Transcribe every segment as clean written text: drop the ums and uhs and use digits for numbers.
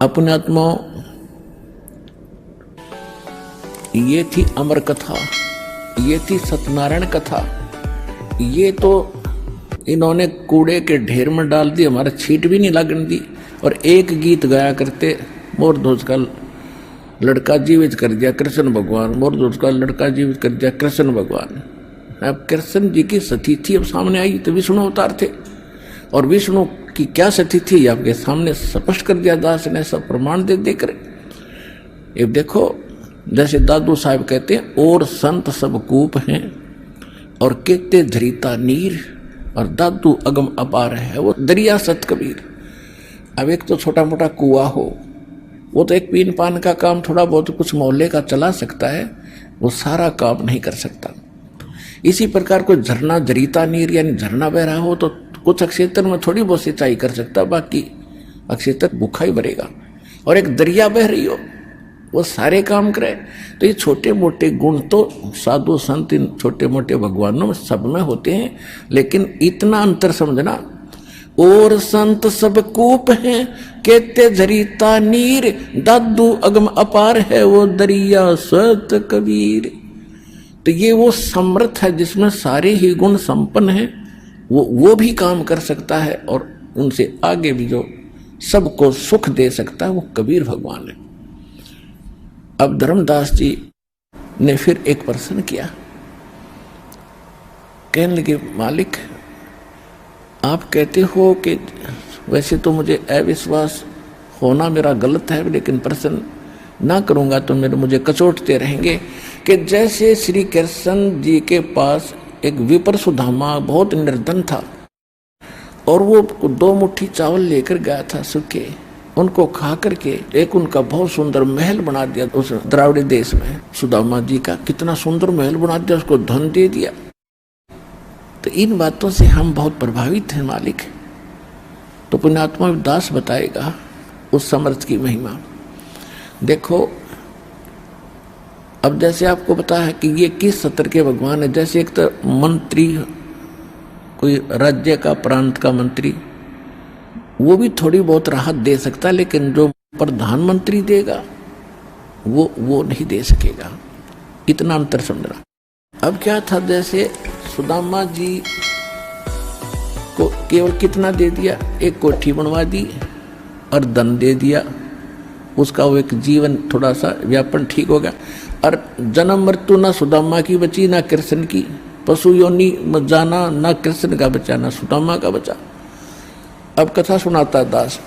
अपने आत्मा, ये थी अमर कथा, ये थी सत्यनारायण कथा। ये तो इन्होंने कूड़े के ढेर में डाल दी, हमारा छींट भी नहीं लगने दी। और एक गीत गाया करते, मोर ध्वज का लड़का जीवित कर दिया कृष्ण भगवान, मोर ध्वज का लड़का जीवित कर दिया कृष्ण भगवान। अब कृष्ण जी की सती थी अब सामने आई तो विष्णु अवतार थे, और विष्णु की क्या सती थी आपके सामने स्पष्ट कर दिया दास ने, सब प्रमाण दे देकर। ये देखो, जैसे दादू साहब कहते हैं, और संत सब कूप हैं और कहते धरीता नीर, और दादू अगम अपार है वो दरिया सत कबीर। अब एक तो छोटा मोटा कुआ हो, वो तो एक पीन पान का काम थोड़ा बहुत कुछ मोहल्ले का चला सकता है, वो सारा काम नहीं कर सकता। इसी प्रकार कोई झरना दरीता नीर यानी झरना बह रहा हो तो कुछ क्षेत्र में थोड़ी बहुत सिंचाई कर सकता, बाकी क्षेत्र भूखा ही भरेगा। और एक दरिया बह रही हो वो सारे काम करे। तो ये छोटे मोटे गुण तो साधु संत इन छोटे मोटे भगवानों में सब में होते हैं, लेकिन इतना अंतर समझना, और संत सब कूप हैं कहते झरीता नीर, दादू अगम अपार है वो दरिया सत कबीर। तो ये वो समर्थ है जिसमें सारे ही गुण संपन्न हैं, वो भी काम कर सकता है, और उनसे आगे भी जो सबको सुख दे सकता है वो कबीर भगवान है। अब धर्मदास जी ने फिर एक प्रश्न किया, कहने लगे मालिक आप कहते हो कि वैसे तो मुझे अविश्वास होना मेरा गलत है, लेकिन प्रश्न ना करूंगा तो मुझे कचोटते रहेंगे कि जैसे श्री कृष्ण जी के पास एक विपर सुदामा बहुत निर्धन था, और वो 2 मुट्ठी चावल लेकर गया था सूखे, उनको खा करके एक उनका बहुत सुंदर महल बना दिया उस द्राविड़ देश में। सुदामा जी का कितना सुंदर महल बना दिया, उसको धन दे दिया। तो इन बातों से हम बहुत प्रभावित हैं मालिक। तो पुण्यात्मा दास बताएगा उस समर्थ की महिमा। देखो, अब जैसे आपको पता है कि ये किस सत्र के भगवान है। जैसे एक तो मंत्री, कोई राज्य का प्रांत का मंत्री, वो भी थोड़ी बहुत राहत दे सकता है, लेकिन जो प्रधानमंत्री देगा वो नहीं दे सकेगा। इतना अंतर समझना। अब क्या था, जैसे सुदामा जी को केवल कितना दे दिया, एक कोठी बनवा दी और धन दे दिया, उसका वो एक जीवन थोड़ा सा व्यापन ठीक हो गया। और जन्म मृत्यु ना सुदामा की बची ना कृष्ण की, पशु योनि में जाना ना कृष्ण का बचा ना सुदामा का बचा। अब कथा सुनाता दास,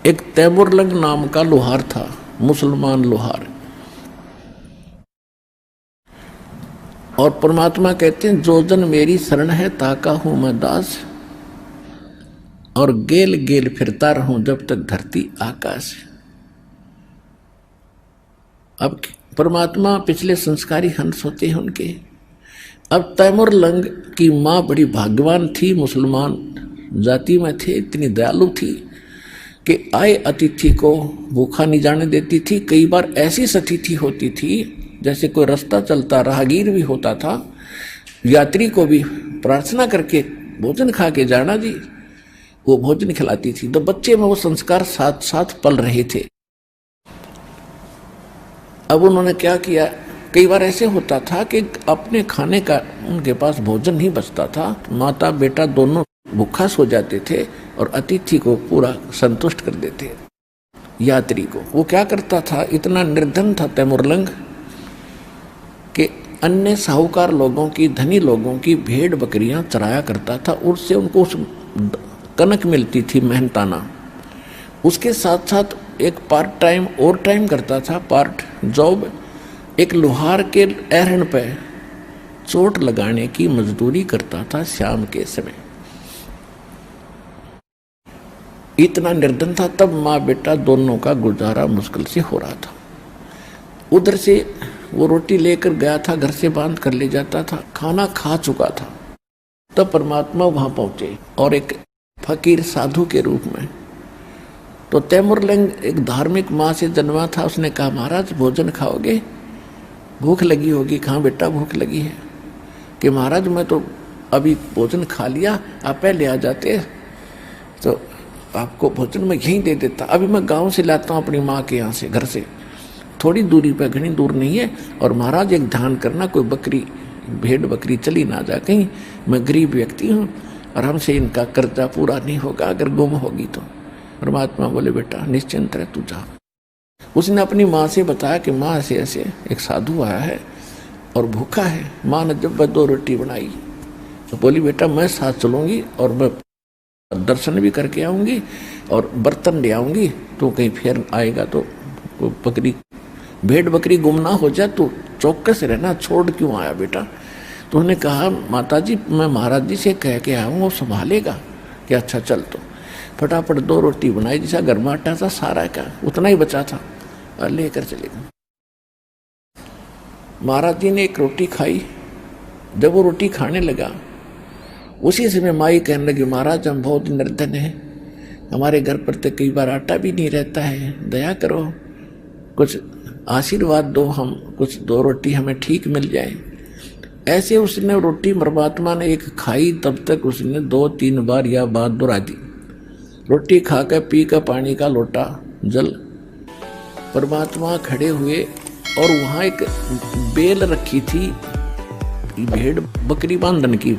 एक तैमुरलंग नाम का लोहार था, मुसलमान लोहार, और परमात्मा कहते हैं जो जन मेरी शरण है ताका हूं मैं दास, और गेल गेल फिरता रहूं जब तक धरती आकाश। अब परमात्मा पिछले संस्कारी हंस होते हैं उनके। अब तैमुरलंग की माँ बड़ी भाग्यवान थी, मुसलमान जाति में थे, इतनी दयालु थी कि आए अतिथि को भूखा नहीं जाने देती थी। कई बार ऐसी सतिथि होती थी, जैसे कोई रास्ता चलता राहगीर भी होता था, यात्री को भी प्रार्थना करके भोजन खा के जाना जी, वो भोजन खिलाती थी। तो बच्चे में वो संस्कार साथ साथ पल रहे थे। अब उन्होंने क्या किया, कई बार ऐसे होता था कि अपने खाने का उनके पास भोजन नहीं बचता था, माता बेटा दोनों भूखा सो जाते थे और अतिथि को पूरा संतुष्ट कर देते यात्री को। वो क्या करता था, इतना निर्धन था तैमुरलंग कि अन्य साहूकार लोगों की, धनी लोगों की भेड़ बकरियां चराया करता था, उससे उनको उस कनक मिलती थी मेहनताना। उसके साथ साथ एक पार्ट टाइम और टाइम करता था, पार्ट जॉब, एक लोहार के एहरन पे चोट लगाने की मजदूरी करता था शाम के समय। इतना निर्धन था, तब माँ बेटा दोनों का गुजारा मुश्किल से हो रहा था। उधर से वो रोटी लेकर गया था, घर से बांध कर ले जाता था, खाना खा चुका था। तब परमात्मा वहां पहुंचे और एक फकीर साधु के रूप में। तो तैमुरलंग एक धार्मिक माँ से जन्मा था, उसने कहा महाराज भोजन खाओगे, भूख लगी होगी। कहाँ बेटा भूख लगी है? कि महाराज मैं तो अभी भोजन खा लिया, आप पहले आ जाते। तो आपको भोजन मैं यहीं दे देता, अभी मैं गांव से लाता हूँ अपनी माँ के यहाँ से, घर से थोड़ी दूरी पर, घनी दूर नहीं है। और महाराज एक ध्यान करना, कोई बकरी भेड़ बकरी चली ना जा कहीं, मैं गरीब व्यक्ति हूँ और हमसे इनका कर्जा पूरा नहीं होगा अगर गुम होगी तो। परमात्मा बोले बेटा निश्चिंत रह, तू जा। उसने अपनी माँ से बताया कि माँ ऐसे ऐसे एक साधु आया है और भूखा है। माँ ने जब 2 रोटी बनाई तो बोली बेटा मैं साथ चलूँगी और मैं दर्शन भी करके आऊँगी और बर्तन ले आऊँगी, तो कहीं फिर आएगा तो बकरी भेड़ बकरी गुम ना हो जाए, तो चौकस रहना, छोड़ क्यों आया बेटा। तो उन्होंने कहा माताजी मैं महाराज जी से कह के आया हूँ, वो संभालेगा। कि अच्छा चल। तो फटाफट 2 रोटी बनाई, जैसा घर में आटा था सारा का उतना ही बचा था और लेकर चले गए। महाराज जी ने एक रोटी खाई। जब वो रोटी खाने लगा उसी समय माई कहने लगी महाराज हम बहुत निर्धन हैं, हमारे घर पर तो कई बार आटा भी नहीं रहता है, दया करो, कुछ आशीर्वाद दो, हम कुछ 2 रोटी हमें ठीक मिल जाए। ऐसे उसने रोटी परमात्मा ने एक खाई, तब तक उसने 2-3 बार यह बात दोहरा दी। रोटी खाकर पी का पानी का लोटा जल। परमात्मा खड़े हुए और वहाँ एक बेल रखी थी, भेड़ बकरी बांधने की,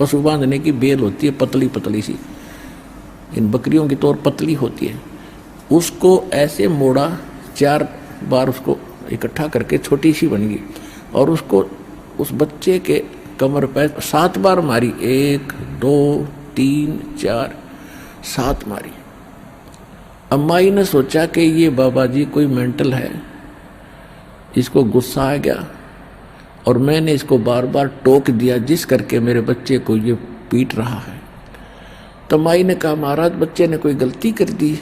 पशु बांधने की बेल होती है पतली पतली सी, इन बकरियों की तौर पतली होती है। उसको ऐसे मोड़ा, 4 बार उसको इकट्ठा करके छोटी सी बन गई और उसको उस बच्चे के कमर पर 7 बार मारी। 1 2 3 4 7 मारी। अम्माई ने सोचा कि ये बाबा जी कोई मेंटल है, इसको गुस्सा आ गया और मैंने इसको बार बार टोक दिया जिस करके मेरे बच्चे को ये पीट रहा है। तो माई ने कहा महाराज बच्चे ने कोई गलती कर दी,